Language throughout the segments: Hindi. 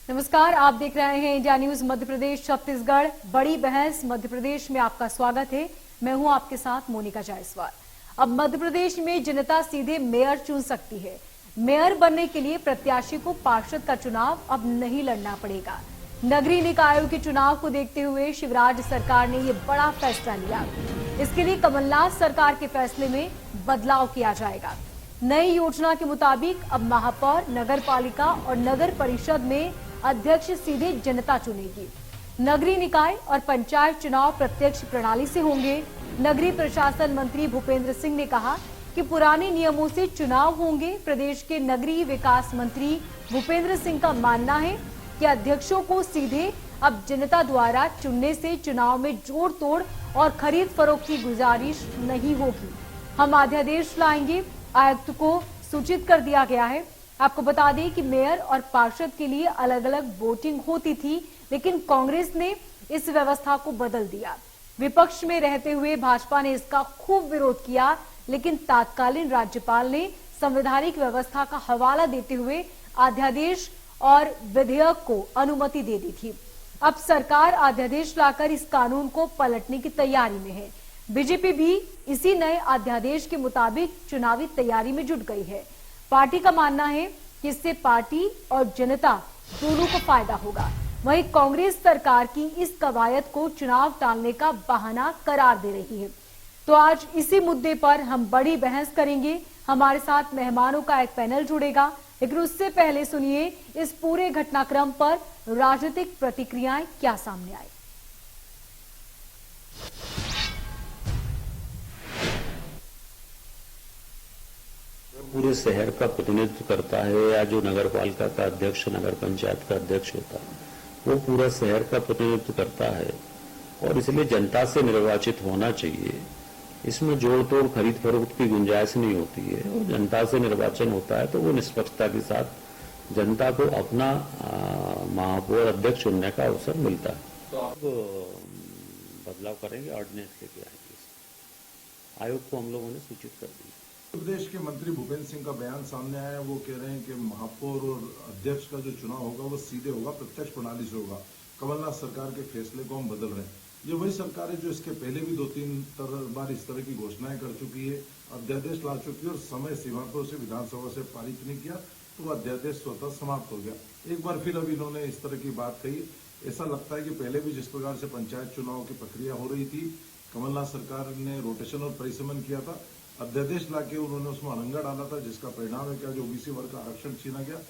नमस्कार, आप देख रहे हैं इंडिया न्यूज मध्य प्रदेश छत्तीसगढ़। बड़ी बहस मध्य प्रदेश में आपका स्वागत है। मैं हूं आपके साथ मोनिका जायसवाल। अब मध्य प्रदेश में जनता सीधे मेयर चुन सकती है। मेयर बनने के लिए प्रत्याशी को पार्षद का चुनाव अब नहीं लड़ना पड़ेगा। नगरीय निकायों के चुनाव को देखते हुए शिवराज सरकार ने ये बड़ा फैसला लिया। इसके लिए कमलनाथ सरकार के फैसले में बदलाव किया जाएगा। नई योजना के मुताबिक अब महापौर, नगर पालिका और नगर परिषद में अध्यक्ष सीधे जनता चुनेगी। नगरीय निकाय और पंचायत चुनाव प्रत्यक्ष प्रणाली से होंगे। नगरीय प्रशासन मंत्री भूपेंद्र सिंह ने कहा कि पुराने नियमों से चुनाव होंगे। प्रदेश के नगरीय विकास मंत्री भूपेंद्र सिंह का मानना है कि अध्यक्षों को सीधे अब जनता द्वारा चुनने से चुनाव में जोड़ तोड़ और खरीद फरोख्त की गुजारिश नहीं होगी। हम अध्यादेश लाएंगे, आयुक्त को सूचित कर दिया गया है। आपको बता दें कि मेयर और पार्षद के लिए अलग अलग वोटिंग होती थी, लेकिन कांग्रेस ने इस व्यवस्था को बदल दिया। विपक्ष में रहते हुए भाजपा ने इसका खूब विरोध किया, लेकिन तत्कालीन राज्यपाल ने संवैधानिक व्यवस्था का हवाला देते हुए अध्यादेश और विधेयक को अनुमति दे दी थी। अब सरकार अध्यादेश लाकर इस कानून को पलटने की तैयारी में है। बीजेपी भी इसी नए अध्यादेश के मुताबिक चुनावी तैयारी में जुट गई है। पार्टी का मानना है कि इससे पार्टी और जनता दोनों को फायदा होगा। वहीं कांग्रेस सरकार की इस कवायद को चुनाव टालने का बहाना करार दे रही है। तो आज इसी मुद्दे पर हम बड़ी बहस करेंगे। हमारे साथ मेहमानों का एक पैनल जुड़ेगा, लेकिन उससे पहले सुनिए इस पूरे घटनाक्रम पर राजनीतिक प्रतिक्रियाएं क्या सामने आई। पूरे शहर का प्रतिनिधित्व करता है या जो नगर पालिका का अध्यक्ष, नगर पंचायत का अध्यक्ष होता है, वो पूरा शहर का प्रतिनिधित्व करता है और इसलिए जनता से निर्वाचित होना चाहिए। इसमें जोड़ तोड़ खरीद फरोख्त की गुंजाइश नहीं होती है और जनता से निर्वाचन होता है तो वो निष्पक्षता के साथ जनता को अपना महापौर अध्यक्ष चुनने का अवसर मिलता है। तो आप बदलाव करेंगे, ऑर्डिनेंस लेके आएंगे। आयोग को हम लोगों ने सूचित कर दिया। प्रदेश के मंत्री भूपेंद्र सिंह का बयान सामने आया। वो कह रहे हैं कि महापौर और अध्यक्ष का जो चुनाव होगा वो सीधे होगा, प्रत्यक्ष प्रणाली से होगा। कमलनाथ सरकार के फैसले को हम बदल रहे हैं। ये वही सरकार है जो इसके पहले भी 2-3 बार इस तरह की घोषणाएं कर चुकी है, अध्यादेश ला चुकी है और समय सीमा पर उसे विधानसभा से पारित नहीं किया तो वह अध्यादेश स्वतः समाप्त हो गया। एक बार फिर अब इन्होंने इस तरह की बात कही। ऐसा लगता है कि पहले भी जिस प्रकार से पंचायत चुनाव की प्रक्रिया हो रही थी, कमलनाथ सरकार ने रोटेशन और परिसमन किया था, अध्यादेश लाके उन्होंने उसमें अड़ंगा डाला था, जिसका परिणाम है क्या जो ओबीसी वर्ग का आरक्षण छीना गया।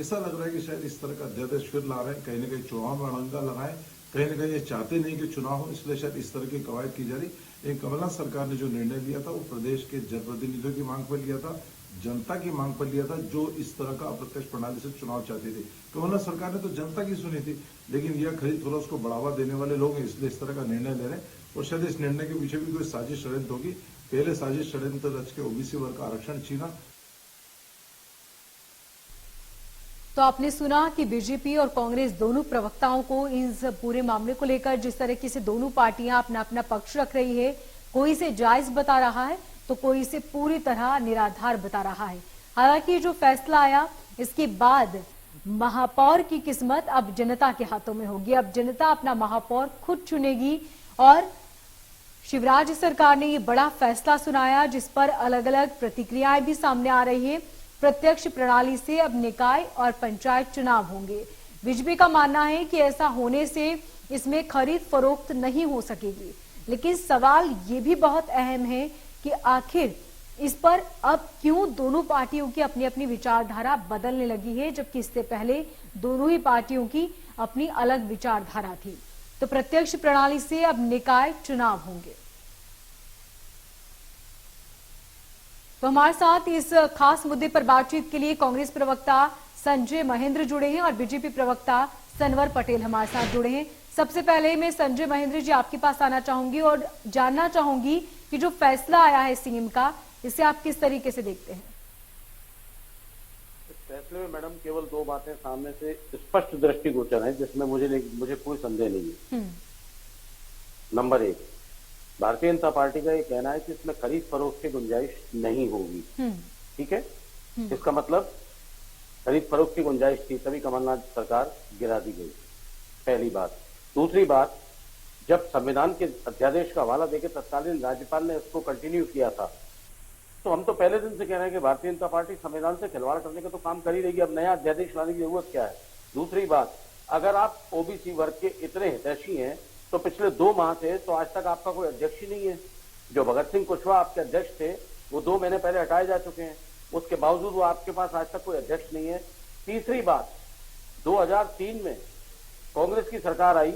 ऐसा लग रहा है कि शायद इस तरह का अध्यादेश फिर ला रहे हैं, कहीं न कहीं चुनाव में अड़ंगा लगाएं, कहीं न कहीं ये चाहते नहीं कि चुनाव हो, इसलिए शायद इस तरह की कवायद की जा रही। लेकिन कमलनाथ सरकार ने जो निर्णय लिया था वो प्रदेश के जनप्रतिनिधियों की मांग पर लिया था, जनता की मांग पर लिया था, जो इस तरह का अप्रत्यक्ष प्रणाली से चुनाव चाहती थी। कमलनाथ सरकार ने तो जनता की सुनी थी, लेकिन यह खरीद फरोख्त को बढ़ावा देने वाले लोग हैं, इसलिए इस तरह का निर्णय ले रहे हैं। और शायद इस निर्णय के पीछे भी कोई साजिश षड्यंत्र होगी। पहले साजिश षड्यंत्र रच के ओबीसी वर्ग का आरक्षण छीना। तो आपने सुना कि बीजेपी और कांग्रेस दोनों प्रवक्ताओं को इस पूरे मामले को लेकर जिस तरीके से दोनों पार्टियां अपना अपना पक्ष रख रही है, कोई इसे जायज बता रहा है तो कोई इसे पूरी तरह निराधार बता रहा है। हालांकि जो फैसला आया इसके बाद महापौर की किस्मत अब जनता के हाथों में होगी। अब जनता अपना महापौर खुद चुनेगी और शिवराज सरकार ने ये बड़ा फैसला सुनाया, जिस पर अलग अलग प्रतिक्रियाएं भी सामने आ रही है। प्रत्यक्ष प्रणाली से अब निकाय और पंचायत चुनाव होंगे। बीजेपी का मानना है कि ऐसा होने से इसमें खरीद फरोख्त नहीं हो सकेगी, लेकिन सवाल ये भी बहुत अहम है कि आखिर इस पर अब क्यों दोनों पार्टियों की अपनी अपनी विचारधारा बदलने लगी है, जबकि इससे पहले दोनों ही पार्टियों की अपनी अलग विचारधारा थी। तो प्रत्यक्ष प्रणाली से अब निकाय चुनाव होंगे। तो हमारे साथ इस खास मुद्दे पर बातचीत के लिए कांग्रेस प्रवक्ता संजय महेंद्र जुड़े हैं और बीजेपी प्रवक्ता सनवर पटेल हमारे साथ जुड़े हैं। सबसे पहले मैं संजय महेंद्र जी आपके पास आना चाहूंगी और जानना चाहूंगी कि जो फैसला आया है सीएम का, इसे आप किस तरीके से देखते हैं? फैसले में मैडम केवल 2 बातें सामने से स्पष्ट दृष्टिगोचर है, जिसमें मुझे कोई संदेह नहीं है। नंबर 1, भारतीय जनता पार्टी का ये कहना है कि इसमें खरीद फरोख्त की गुंजाइश नहीं होगी। ठीक है, इसका मतलब खरीद फरोख्त की गुंजाइश थी, तभी कमलनाथ सरकार गिरा दी गई। पहली बात। दूसरी बात, जब संविधान के अध्यादेश का हवाला देकर तत्कालीन राज्यपाल ने इसको कंटिन्यू किया था, तो हम तो पहले दिन से कह रहे हैं कि भारतीय जनता पार्टी संविधान से खिलवाड़ करने का तो काम कर ही रहेगी, अब नया अध्यादेश लाने की जरूरत क्या है। दूसरी बात, अगर आप ओबीसी वर्ग के इतने हितैषी हैं तो पिछले 2 माह से तो आज तक आपका कोई अध्यक्ष ही नहीं है। जो भगत सिंह कुशवाहा आपके अध्यक्ष थे वो 2 महीने पहले हटाए जा चुके हैं, उसके बावजूद वो आपके पास आज तक कोई अध्यक्ष नहीं है। तीसरी बात, 2003 में कांग्रेस की सरकार आई,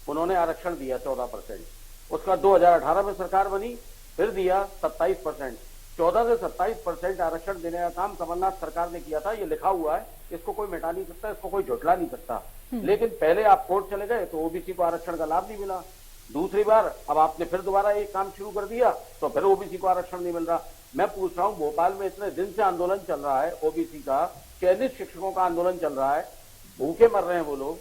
उन्होंने आरक्षण दिया 14%, उसका 2018 में सरकार बनी, फिर दिया 27%। 14 से 27% आरक्षण देने का काम कमलनाथ सरकार ने किया था, ये लिखा हुआ है, इसको कोई मिटा नहीं सकता, इसको कोई झुठला नहीं सकता। लेकिन पहले आप कोर्ट चले गए तो ओबीसी को आरक्षण का लाभ नहीं मिला। दूसरी बार अब आपने फिर दोबारा ये काम शुरू कर दिया तो फिर ओबीसी को आरक्षण नहीं मिल रहा। मैं पूछ रहा हूं, भोपाल में इतने दिन से आंदोलन चल रहा है ओबीसी का, चयनित शिक्षकों का आंदोलन चल रहा है, भूखे मर रहे हैं वो लोग,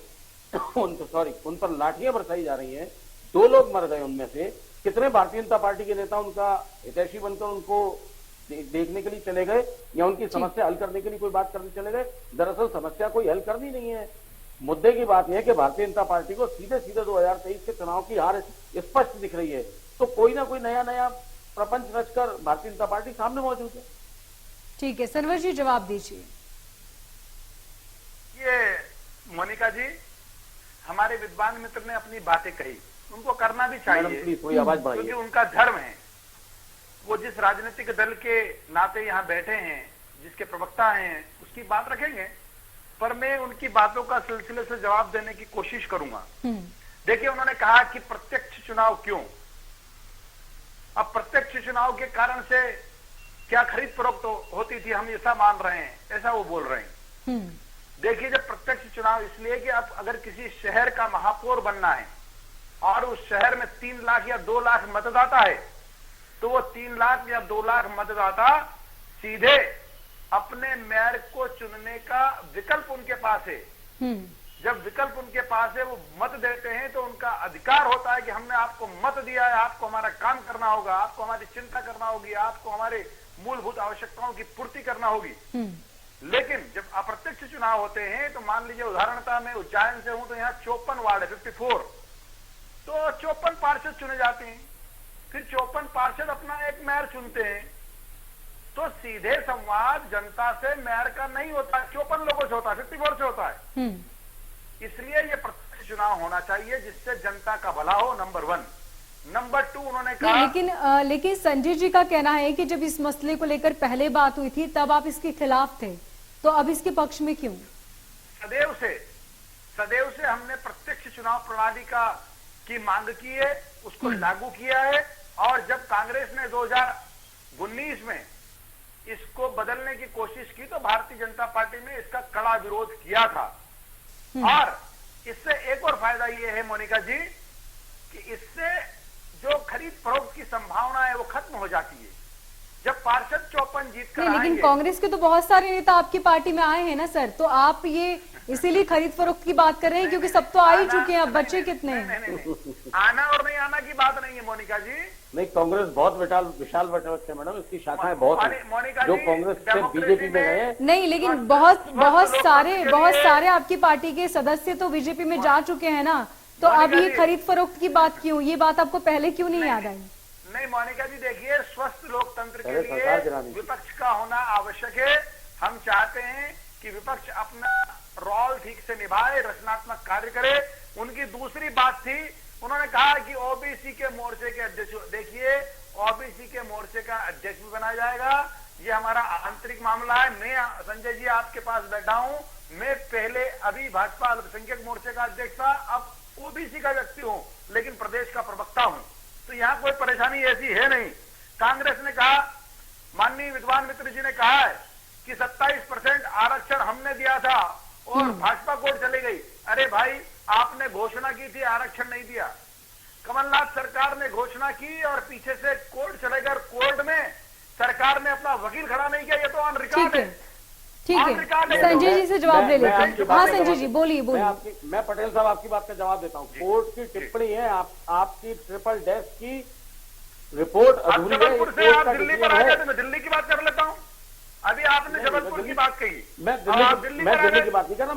उन पर लाठियां बरसाई जा रही हैं, 2 लोग मर गए उनमें से। कितने भारतीय जनता पार्टी के नेता उनका हितैषी बनकर उनको देखने के लिए चले गए या उनकी समस्या हल करने के लिए कोई बात करने चले गए? दरअसल समस्या कोई हल करनी नहीं है। मुद्दे की बात यह है कि भारतीय जनता पार्टी को सीधे सीधे 2023 के चुनाव की हार स्पष्ट दिख रही है, तो कोई ना कोई नया प्रपंच रचकर भारतीय जनता पार्टी सामने मौजूद है। ठीक है, सरवर जी जवाब दीजिए। ये मोनिका जी, हमारे विद्वान मित्र ने अपनी बातें कही, उनको करना भी चाहिए, प्लीज थोड़ी आवाज बढ़ाइए, क्योंकि उनका धर्म है। वो जिस राजनीतिक दल के नाते यहाँ बैठे हैं, जिसके प्रवक्ता हैं, उसकी बात रखेंगे, पर मैं उनकी बातों का सिलसिले से जवाब देने की कोशिश करूंगा। देखिए, उन्होंने कहा कि प्रत्यक्ष चुनाव क्यों? अब प्रत्यक्ष चुनाव के कारण से क्या खरीद फरोख्त होती थी, हम ऐसा मान रहे हैं, ऐसा वो बोल रहे हैं। देखिए, जब प्रत्यक्ष चुनाव इसलिए कि अब अगर किसी शहर का महापौर बनना है और उस शहर में 3 लाख या 2 लाख मतदाता है, तो वो 3 लाख या 2 लाख मतदाता सीधे अपने मेयर को चुनने का विकल्प उनके पास है। जब विकल्प उनके पास है, वो मत देते हैं, तो उनका अधिकार होता है कि हमने आपको मत दिया है, आपको हमारा काम करना होगा, आपको हमारी चिंता करना होगी, आपको हमारे मूलभूत आवश्यकताओं की पूर्ति करना होगी। लेकिन जब अप्रत्यक्ष चुनाव होते हैं, तो मान लीजिए उदाहरणता में उज्जैन से हूं तो यहाँ 54 वार्ड है, 54, तो 54 पार्षद चुने जाते हैं, फिर 54 पार्षद अपना एक मेयर चुनते हैं, तो सीधे संवाद जनता से मेयर का नहीं होता, 54 लोगों से होता है, 54 से होता है। इसलिए ये प्रत्यक्ष चुनाव होना चाहिए जिससे जनता का भला हो, नंबर 1। नंबर 2, उन्होंने कहा लेकिन संजय जी का कहना है कि जब इस मसले को लेकर पहले बात हुई थी तब आप इसके खिलाफ थे, तो अब इसके पक्ष में क्यों? सदैव से हमने प्रत्यक्ष चुनाव प्रणाली की मांग की है, उसको लागू किया है, और जब कांग्रेस ने 2019 में इसको बदलने की कोशिश की तो भारतीय जनता पार्टी ने इसका कड़ा विरोध किया था। और इससे एक और फायदा ये है मोनिका जी कि इससे जो खरीद फरोख्त की संभावना है वो खत्म हो जाती है। जब पार्षद 54 जीत कर आएंगे, लेकिन कांग्रेस के तो बहुत सारे नेता आपकी पार्टी में आए हैं ना सर, तो आप ये इसीलिए खरीद फरोख्त की बात कर रहे हैं क्योंकि सब तो आ ही चुके हैं, अब बच्चे कितने हैं? नहीं, आना और नहीं आना की बात नहीं है मोनिका जी। नहीं, कांग्रेस बहुत विशाल वटवृक्ष है मैडम, इसकी शाखाएं बहुत हैं जो कांग्रेस से बीजेपी में गए। नहीं, लेकिन बहुत सारे आपकी पार्टी के सदस्य तो बीजेपी में जा चुके हैं ना, तो अब ये खरीद फरोख्त की बात क्यों? ये बात आपको पहले क्यों नहीं याद आई? नहीं मोनिका जी, देखिए, स्वस्थ लोकतंत्र के लिए विपक्ष का होना आवश्यक है। हम चाहते हैं कि विपक्ष अपना रोल ठीक से निभाए, रचनात्मक कार्य करे। उनकी दूसरी बात थी, उन्होंने कहा कि ओबीसी के मोर्चे के अध्यक्ष, देखिए ओबीसी के मोर्चे का अध्यक्ष भी बनाया जाएगा, ये हमारा आंतरिक मामला है। मैं संजय जी आपके पास बैठा हूं, मैं पहले अभी भाजपा अल्पसंख्यक मोर्चे का अध्यक्ष था, अब ओबीसी का व्यक्ति हूं, लेकिन प्रदेश का प्रवक्ता हूं, तो यहाँ कोई परेशानी ऐसी है नहीं। कांग्रेस ने कहा, माननीय विद्वान मित्र जी ने कहा है कि 27% आरक्षण हमने दिया था और भाजपा कोर्ट चली गई। अरे भाई, आपने घोषणा की थी, आरक्षण नहीं दिया। कमलनाथ सरकार ने घोषणा की और पीछे से कोर्ट चले गए, कोर्ट में सरकार ने अपना वकील खड़ा नहीं किया, ये तो ऑन रिकॉर्ड है। ठीक है, संजय जी से जवाब ले लेते हैं। हाँ संजय जी, बोलिए। मैं पटेल साहब आपकी बात का जवाब देता हूँ। कोर्ट की टिप्पणी है, आपकी ट्रिपल डेस्क की रिपोर्ट अधूरी है। से आप दिल्ली पर आ गए तो मैं दिल्ली की बात कर लेता हूँ। अभी आपने जबलपुर की बात कही, मैं अब आप दिल्ली पर आ दिल्ली गए। की बात नहीं कर रहा,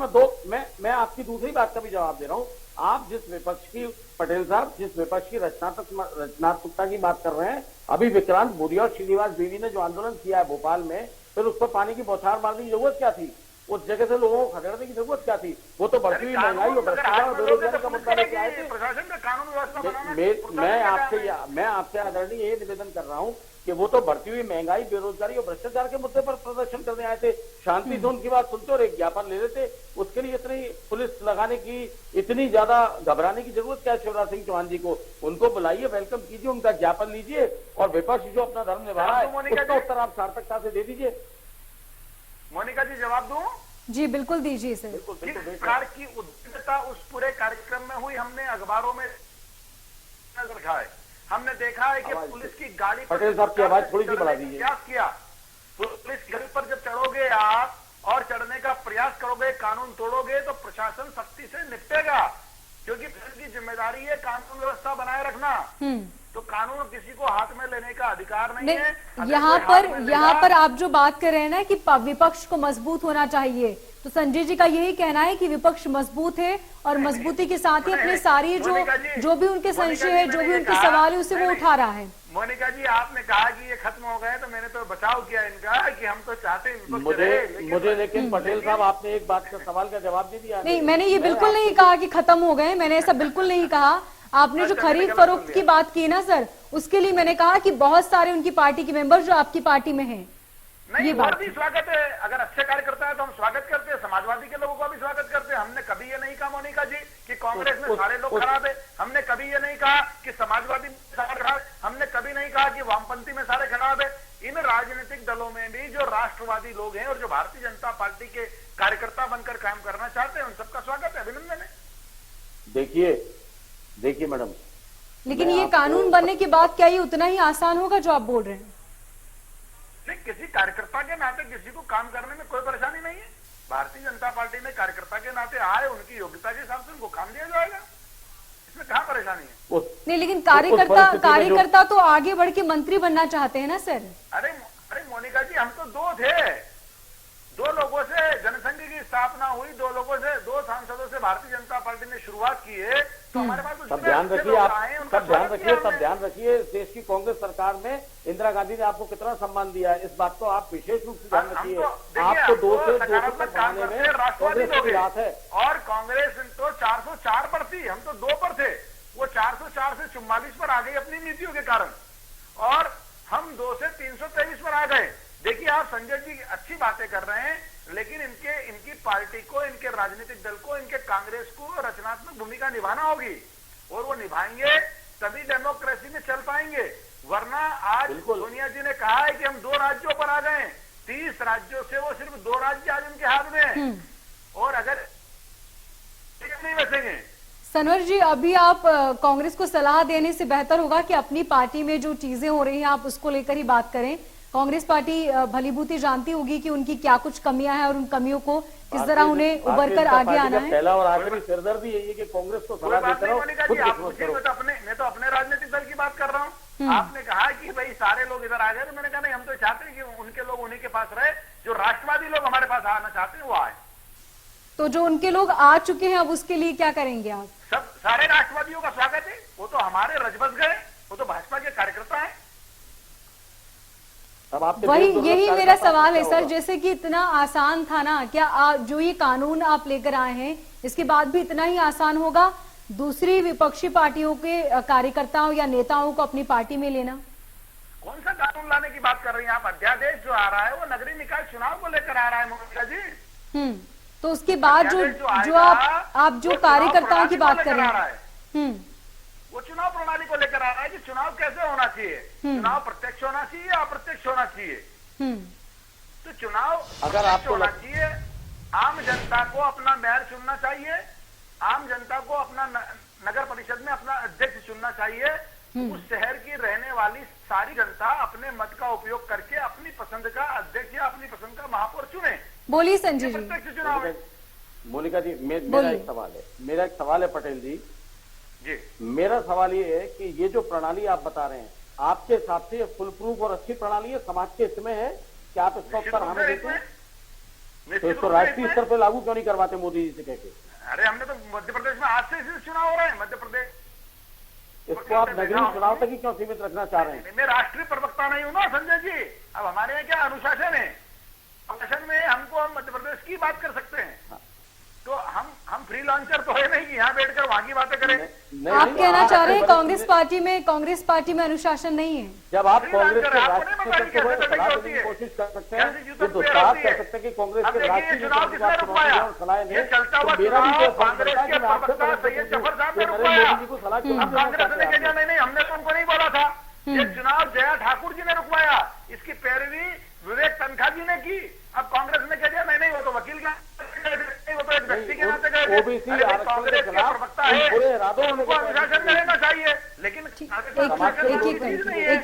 मैं आपकी दूसरी बात का भी जवाब दे रहा हूँ। आप जिस विपक्ष की, पटेल साहब, जिस विपक्ष की रचनात्मकता की बात कर रहे हैं, अभी विक्रांत भूरिया और श्रीनिवास बेदी ने जो आंदोलन किया है भोपाल में, फिर उस पर पानी की बौछार मारने की जरूरत क्या थी? उस जगह से लोगों को खदेड़ने की जरूरत क्या थी? वो तो बढ़ती हुई महंगाई और भ्रष्टाचार और बेरोजगारी का मुद्दा लेके आए थे। प्रशासन का कानून व्यवस्था बनाना, मैं आपसे आदरणीय ये निवेदन कर रहा हूँ कि वो तो बढ़ती हुई महंगाई, बेरोजगारी और भ्रष्टाचार के मुद्दे पर प्रदर्शन करने आए थे। शांति से उनकी बात सुनते और एक ज्ञापन ले लेते। उसके लिए इतनी पुलिस लगाने की, इतनी ज्यादा घबराने की जरूरत क्या है शिवराज सिंह चौहान जी को? उनको बुलाइए, वेलकम कीजिए, उनका ज्ञापन लीजिए और विपक्ष जो अपना धर्म निभा रहा है उसका उत्तर आप सार्थकता से दे दीजिए। मोनिका जी जवाब दूं? जी बिल्कुल दीजिए सर। किस प्रकार की उद्विग्नता उस पूरे कार्यक्रम में हुई, हमने अखबारों में नजर रखा है। हमने देखा है कि पुलिस की गाड़ी पर पटेल साहब की आवाज थोड़ी सी बढ़ा दीजिए। प्रयास किया, पुलिस की गाड़ी पर जब चढ़ोगे आप और चढ़ने का प्रयास करोगे, कानून तोड़ोगे तो प्रशासन सख्ती से निपटेगा, क्योंकि पुलिस की जिम्मेदारी है कानून व्यवस्था बनाए रखना। तो कानून किसी को हाथ में लेने का अधिकार नहीं है। अगर यहाँ कोई हाथ में यहाँ लेगा- पर आप जो बात कर रहे हैं ना कि विपक्ष को मजबूत होना चाहिए, तो संजय जी का यही कहना है कि विपक्ष मजबूत है और मजबूती के साथ ही अपने सारी जो भी उनके संशय है, जो भी उनके सवाल है, उसे वो उठा रहा है। मोनिका जी आपने कहा कि ये खत्म हो गए, तो मैंने तो बचाव किया इनका कि हम तो चाहते हैं विपक्ष रहे, लेकिन पटेल साहब आपने एक बात का सवाल का जवाब दे दिया। नहीं, मैंने ये बिल्कुल नहीं कहा कि खत्म हो गए, मैंने ऐसा बिल्कुल नहीं कहा। आपने जो खरीद फरोख्त की बात की ना सर, उसके लिए मैंने कहा कि बहुत सारे उनकी पार्टी के मेंबर जो आपकी पार्टी में हैं, नहीं, ये और बात भी स्वागत है। अगर अच्छे कार्य करता है तो हम स्वागत करते हैं, समाजवादी के लोगों का भी स्वागत करते हैं। हमने कभी ये नहीं कहा मोनिका जी कि कांग्रेस में सारे लोग खराब है, हमने कभी ये नहीं कहा कि समाजवादी में सारे खराब, हमने कभी नहीं कहा कि वामपंथी में सारे खराब है। इन राजनीतिक दलों में भी जो राष्ट्रवादी लोग हैं और जो भारतीय जनता पार्टी के कार्यकर्ता बनकर काम करना चाहते हैं, उन सबका स्वागत है, अभिनंदन है। देखिए मैडम, लेकिन ये कानून बनने के बाद क्या ये उतना ही आसान होगा जो आप बोल रहे हैं? नहीं, किसी कार्यकर्ता के नाते किसी को काम करने में कोई परेशानी नहीं है। भारतीय जनता पार्टी में कार्यकर्ता के नाते आए, उनकी योग्यता के हिसाब से उनको काम दिया जाएगा, इसमें कहाँ परेशानी है? नहीं, लेकिन कार्यकर्ता तो आगे बढ़ के मंत्री बनना चाहते हैं ना सर। अरे मोनिका जी, हम तो दो थे, दो लोगों से जनसंघ की स्थापना हुई, दो सांसदों से भारतीय जनता पार्टी ने शुरुआत की है, तो हमारे पास सब ध्यान रखिए आप, सब ध्यान रखिए। देश की कांग्रेस सरकार में इंदिरा गांधी ने आपको कितना सम्मान दिया है, इस बात को आप विशेष रूप से ध्यान रखिए। आपको 2 से 2 तक बढ़ाने में कांग्रेस की रात है, और कांग्रेस तो 404 पर थी, हम तो 2 पर थे। वो 404 से 44 पर आ गई अपनी नीतियों के कारण, और हम 2 से 323 पर आ गए। देखिए, आप संजय जी अच्छी बातें कर रहे हैं, लेकिन इनकी पार्टी को, इनके राजनीतिक दल को, इनके कांग्रेस को रचनात्मक भूमिका निभाना होगी, और वो निभाएंगे तभी डेमोक्रेसी में चल पाएंगे। वरना आज सोनिया जी ने कहा है कि हम 2 राज्यों पर आ गए, 30 राज्यों से वो सिर्फ 2 राज्य आज उनके हाथ में है, और अगर नहीं बचेंगे। सनवर जी, अभी आप कांग्रेस को सलाह देने से बेहतर होगा कि अपनी पार्टी में जो चीजें हो रही हैं आप उसको लेकर ही बात करें। कांग्रेस पार्टी भलीभूति जानती होगी कि उनकी क्या कुछ कमियां हैं और उन कमियों को किस तरह उन्हें उभर कर आगे आना है। पहला और आखिरी सिरदर्दी यही है कि कांग्रेस को सलाह देते रहो, खुद मैं तो अपने राजनीतिक दल की बात कर रहा हूँ। आपने कहा कि भाई सारे लोग इधर आ गए, तो मैंने कहा नहीं, हम तो चाहते हैं कि उनके लोग उन्हीं के पास रहे, जो राष्ट्रवादी लोग हमारे पास आना चाहते हैं वो आए। तो जो उनके लोग आ चुके हैं अब उसके लिए क्या करेंगे आप? सब सारे राष्ट्रवादियों का स्वागत है, वो तो हमारे रजबस गए, वो तो भाजपा के कार्यकर्ता हैं। वही यही मेरा सवाल है सर, जैसे कि इतना आसान था ना, क्या जो ये कानून आप लेकर आए हैं इसके बाद भी इतना ही आसान होगा दूसरी विपक्षी पार्टियों के कार्यकर्ताओं या नेताओं को अपनी पार्टी में लेना? कौन सा कानून लाने की बात कर रही हैं आप? अध्यादेश जो आ रहा है वो नगरीय निकाय चुनाव को लेकर आ रहा है मोनिका जी। तो उसके बाद जो आप जो कार्यकर्ताओं की बात कर रहे हैं, वो चुनाव प्रणाली को लेकर आ रहा है कि चुनाव कैसे होना चाहिए, चुनाव प्रत्यक्ष होना चाहिए या अप्रत्यक्ष होना चाहिए। तो चुनाव अगर आपको होना चाहिए, आम जनता को अपना मेयर चुनना चाहिए, आम जनता को अपना नगर परिषद में अपना अध्यक्ष चुनना चाहिए। उस शहर की रहने वाली सारी जनता अपने मत का उपयोग करके अपनी पसंद का अध्यक्ष या अपनी पसंद का महापौर चुने। बोलिए संजय जी। प्रत्यक्ष चुनाव है। मोनिका जी, मेरा एक सवाल है पटेल जी। मेरा सवाल ये है कि ये जो प्रणाली आप बता रहे हैं, आपके हिसाब से फुल प्रूफ और अच्छी प्रणाली है, समाज के हित में है, क्या आप इसका उत्तर हमें देते हैं? तो निश्चित इसको रूप से राष्ट्रीय इसमें- स्तर पर लागू क्यों नहीं करवाते मोदी जी से कहके? अरे हमने तो मध्य प्रदेश में आज से इसी चुनाव हो रहे हैं मध्य प्रदेश। इसको आप नगरीय चुनाव तक ही क्यों सीमित रखना चाह रहे हैं? मैं राष्ट्रीय प्रवक्ता नहीं हूं ना संजय जी। अब हमारे यहाँ क्या अनुशासन है, अनुशासन में हमको हम मध्य प्रदेश की बात कर सकते हैं। तो हम फ्री लॉन्चर तो है नहीं कि यहाँ बैठकर वहां की बातें करें। आप कहना चाह रहे हैं कांग्रेस पार्टी में अनुशासन नहीं है? जब आप फ्री कांग्रेस लॉन्चर के आपको राष्ट्रीय नहीं पता नेतृत्व को कैसे सलाह होती देने की है? कोशिश कर सकते हैं, कैसे ये युद्ध तो प्रेयर साफ होती कर है? सकते हैं कि कांग्रेस अब के देखिए, राष्ट्रीय चुनाव नेतृत्व किसने को रुकवाया? आप सलाह दें, ये चलता हुआ तो मेरा भी चुनाव तो कांग्रेस फर्ज बनता है के कि मैं आपसे प्रवक्ता पता सैयद करूं जफर साहब ने कि नरेंद्र रुकवाया। मोदी जी को सलाह क्यों नहीं अब देना कांग्रेस ने चाहते कहा आप? नहीं हमने तो उनको नहीं बोला था। ये चुनाव जया ठाकुर जी ने रुकवाया, इसकी पैरवी विवेक तनखा जी ने की। अब कांग्रेस ने कह दिया नहीं वो तो वकील का वो तो एक व्यक्ति के नाते गए थे। ओबीसी अरे भाई, आरक्षण के कांग्रेस के खिलाफ प्रवक्ता इन है, बुरे इरादों तो उनको अनुशासन में रहना चाहिए। लेकिन एक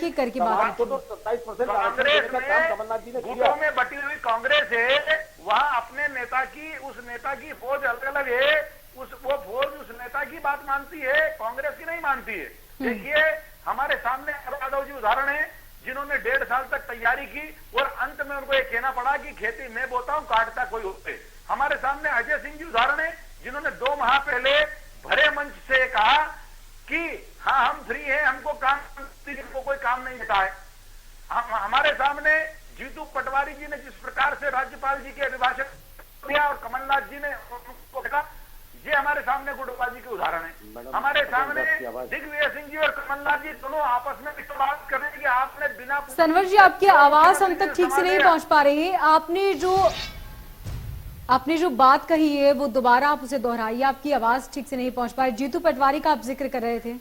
एक करके बात समाज को तो 27% आरक्षण कांग्रेस देने का काम कमलनाथ जी ने में किया। गुटों में बटी हुई कांग्रेस है, वहां अपने नेता की उस नेता की फौज अलग अलग है। वो फौज उस नेता की बात मानती है, कांग्रेस की नहीं मानती है। देखिए हमारे सामने यादव जी उदाहरण है, जिन्होंने 1.5 साल तक तैयारी की और अंत में उनको ये कहना पड़ा कि खेती मैं बोता हूं, काटता कोई होते। हमारे सामने अजय सिंह जी उदाहरण है, जिन्होंने 2 माह पहले भरे मंच से कहा कि हाँ हम फ्री हैं, हमको कोई काम नहीं मिलता है। हमारे सामने जीतू पटवारी जी ने जिस प्रकार से राज्यपाल जी के अभिभाषण दिया और कमलनाथ जी ने उनको कहा, ये हमारे सामने गुटबाजी के उदाहरण है। हमारे सामने दिग्विजय सिंह जी और कमलनाथ जी दोनों आपस में इस बात कर रहे हैं कि आपने बिना सनवर जी, आपकी आवाज हम तक ठीक से नहीं पहुंच पा रही है। आपने जो बात कही है वो दोबारा आप उसे दोहराइए, आपकी आवाज ठीक से नहीं पहुंच पा रही। जीतू पटवारी का आप जिक्र कर रहे थे।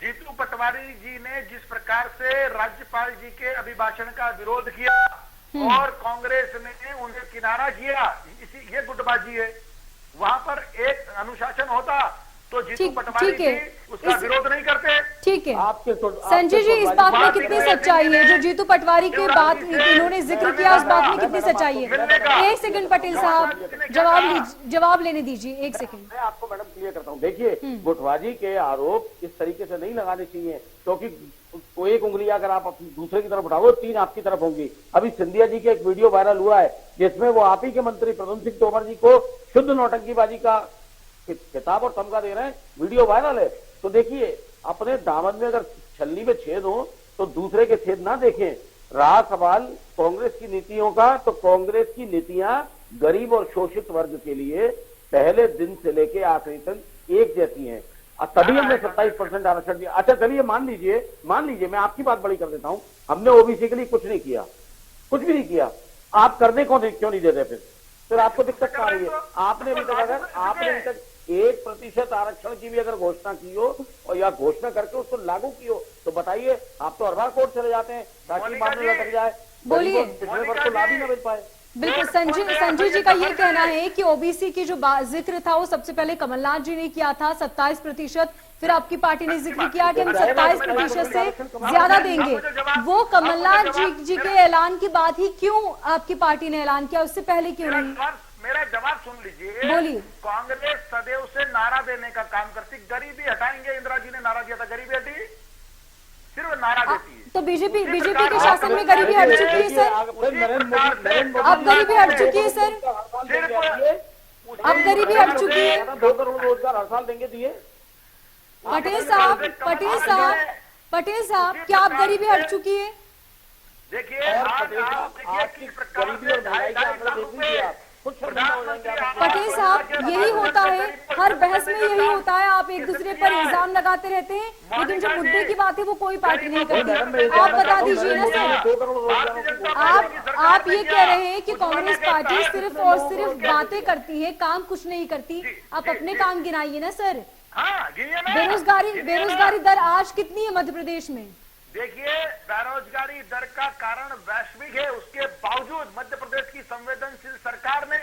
जीतू पटवारी जी ने जिस प्रकार से राज्यपाल जी के अभिभाषण का विरोध किया और कांग्रेस ने उन्हें किनारा किया, ये गुटबाजी है। वहां पर एक अनुशासन होता तो जीतू पटवारी जी उसका विरोध नहीं करते। ठीक है आपके संजय जी, इस बात में कितनी सच्चाई है? जो जीतू पटवारी की बात इन्होंने जिक्र किया, उस बात में कितनी सच्चाई है? 1 सेकंड पटेल साहब, जवाब लेने दीजिए। 1 सेकंड मैं आपको मैडम क्लियर करता हूँ। देखिए गुटबाजी के आरोप इस तरीके से नहीं लगाने चाहिए, क्योंकि कोई एक उंगली अगर आप दूसरे की तरफ उठाओ 3 आपकी तरफ होंगी। अभी सिंधिया जी के एक वीडियो वायरल हुआ है जिसमें वो आप ही के मंत्री प्रद्युम्न सिंह तोमर जी को शुद्ध नौटंकीबाजी का किताब और तमगा दे रहे हैं, वीडियो वायरल है। तो देखिए अपने दामन में अगर छलनी में छेद हो तो दूसरे के छेद ना देखें। रहा सवाल कांग्रेस की नीतियों का, तो कांग्रेस की नीतियां गरीब और शोषित वर्ग के लिए पहले दिन से लेके आखिरी तक एक जैसी हैं। तभी हमने 27% आरक्षण दिया। अच्छा चलिए मान लीजिए मैं आपकी बात बड़ी कर देता हूं, हमने ओबीसी के लिए कुछ नहीं किया, कुछ भी नहीं किया। आप करने क्यों नहीं दे रहे? फिर आपको दिक्कत आ रही है। आपने अभी तक 1% आरक्षण की भी अगर घोषणा की हो और या घोषणा करके उसको लागू की हो तो बताइए, आप तो हर बार कोर्ट चले जाते हैं ताकि मामला लटक जाए, बोलिए। पिछले वर्ष को लाभ ही न मिल पाए। बिल्कुल संजय जी का ये कहना है कि ओबीसी की जो जिक्र था वो सबसे पहले कमलनाथ जी ने किया था 27%, फिर आपकी पार्टी ने जिक्र किया कि हम 27% से ज्यादा देंगे। वो कमलनाथ जी के ऐलान की बात ही क्यों आपकी पार्टी ने ऐलान किया, उससे पहले क्यों नहीं? मेरा जवाब सुन लीजिए। बोलिए। कांग्रेस सदैव से नारा देने का काम करती, गरीबी हटाएंगे। इंदिरा जी ने नारा दिया था, गरीबी हटी, सिर्फ नारा देती है। तो बीजेपी के शासन में गरीबी हट चुकी है सर। अब गरीबी हट चुकी है सर, अब गरीबी हट चुकी है। 2 करोड़ रोजगार हर साल देंगे दिए। पटेल साहब क्या आप गरीबी हट चुकी है? देखिए आपकी गरीबी और महंगाई का आंकड़ा देख लीजिए आप, खुद शर्मिंदा हो जाएंगे आप। पटेल साहब यही होता है, हर बहस में यही होता है, आप एक दूसरे पर इल्जाम लगाते रहते हैं, लेकिन जो मुद्दे की बात है वो कोई पार्टी नहीं करती। आप बता दीजिए ना सर, 2 करोड़ रोजगार आप ये कह रहे हैं कि कांग्रेस पार्टी सिर्फ और सिर्फ बातें करती है, काम कुछ नहीं करती। आप अपने काम गिनाइए ना सर। बेरोजगारी दर आज कितनी है मध्य प्रदेश में? देखिए बेरोजगारी दर का कारण वैश्विक है, उसके बावजूद मध्य प्रदेश की संवेदनशील सरकार ने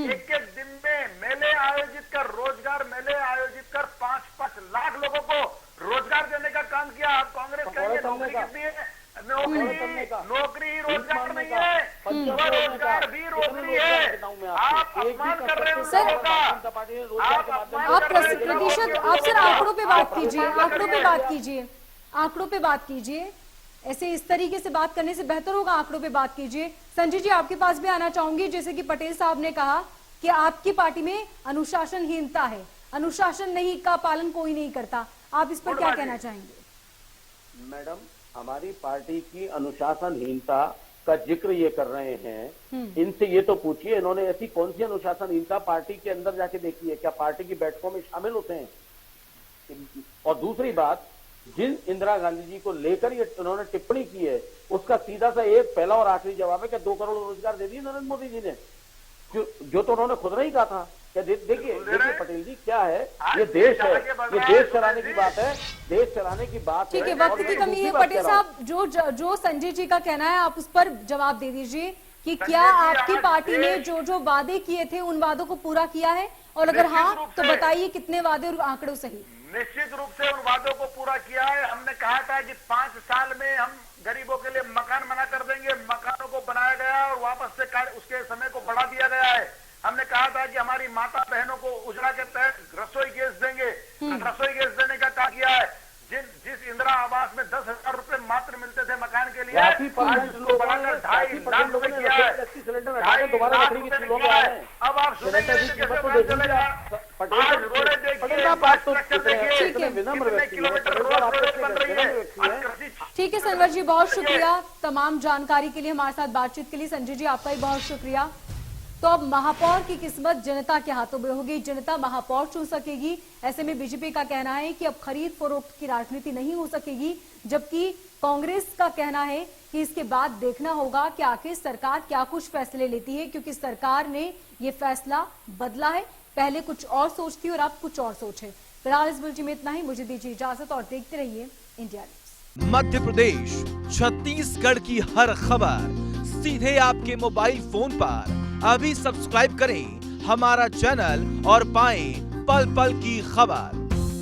एक दिन में मेले आयोजित कर, रोजगार मेले आयोजित कर 5-5 लाख लोगों को रोजगार देने का काम किया। अब कांग्रेस कहेंगे नौकरी कितनी है? नौकरी रोजगार नहीं है, रोजगार भी नौकरी है। आप अपमान कर रहे हो सर। आप प्रतिशत, आप सर आंकड़ों पे बात कीजिए, आंकड़ों पे बात कीजिए। ऐसे इस तरीके से बात करने से बेहतर होगा आंकड़ों पे बात कीजिए। संजय जी, आपके पास भी आना चाहूंगी। जैसे कि पटेल साहब ने कहा कि आपकी पार्टी में अनुशासनहीनता है, अनुशासन नहीं का पालन कोई नहीं करता, आप इस पर क्या कहना चाहेंगे? मैडम, हमारी पार्टी की अनुशासनहीनता का जिक्र ये कर रहे हैं, इनसे ये तो पूछिए इन्होंने ऐसी कौन सी अनुशासनहीनता पार्टी के अंदर जाके देखी है? क्या पार्टी की बैठकों में शामिल होते हैं? और दूसरी बात, जिन इंदिरा गांधी जी को लेकर ये उन्होंने टिप्पणी की है, उसका सीधा सा एक पहला और आखिरी जवाब है कि 2 करोड़ रोजगार दे दिए नरेंद्र मोदी जी ने, जो तो उन्होंने खुद नहीं कहा था। क्या देखिए पटेल जी, क्या है ये देश है, ये देश चलाने की बात है, देश चलाने की बात है। ठीक है, वक्त की कमी है पटेल साहब, जो संजय जी का कहना है आप उस पर जवाब दे दीजिए कि क्या आपकी पार्टी ने जो वादे किए थे उन वादों को पूरा किया है, और अगर हाँ तो बताइए कितने वादे और आंकड़ों सहित। निश्चित रूप से उन वादों को पूरा किया है। हमने कहा था कि 5 साल में हम गरीबों के लिए मकान बना कर देंगे, मकानों को बनाया गया और वापस से उसके समय को बढ़ा दिया गया है। हमने कहा था कि हमारी माता बहनों को उजला के तहत रसोई गैस देंगे, रसोई गैस देने का काम किया है। जिस इंदिरा आवास में 10,000 रुपए मात्र मिलते थे मकान के लिए, आज उसको बढ़ाकर 2.5 लाख रुपए किया है। 2.5 लाख रुपए किया है। अब आप सुनेंगे कैसे चलेगा? आज रोडे देखिए, इंफ्रास्ट्रक्चर देखिए, कितने किलोमीटर रोड बन रही है। ठीक है संवर जी, बहुत शुक्रिया तमाम जानकारी के लिए, हमारे साथ बातचीत के लिए। संजय जी, आपका भी बहुत शुक्रिया। तो अब महापौर की किस्मत जनता के हाथों में होगी, जनता महापौर चुन सकेगी। ऐसे में बीजेपी का कहना है कि अब खरीद फरोख्त की राजनीति नहीं हो सकेगी, जबकि कांग्रेस का कहना है कि इसके बाद देखना होगा कि आखिर सरकार क्या कुछ फैसले लेती है, क्योंकि सरकार ने ये फैसला बदला है। पहले कुछ और सोच थी और अब कुछ और सोच है। फिलहाल इस बुलेटिन में इतना ही, मुझे दीजिए इजाजत और देखते रहिए इंडिया न्यूज। मध्य प्रदेश, छत्तीसगढ़ की हर खबर सीधे आपके मोबाइल फोन पर। अभी सब्सक्राइब करें हमारा चैनल और पाएं पल पल की खबर।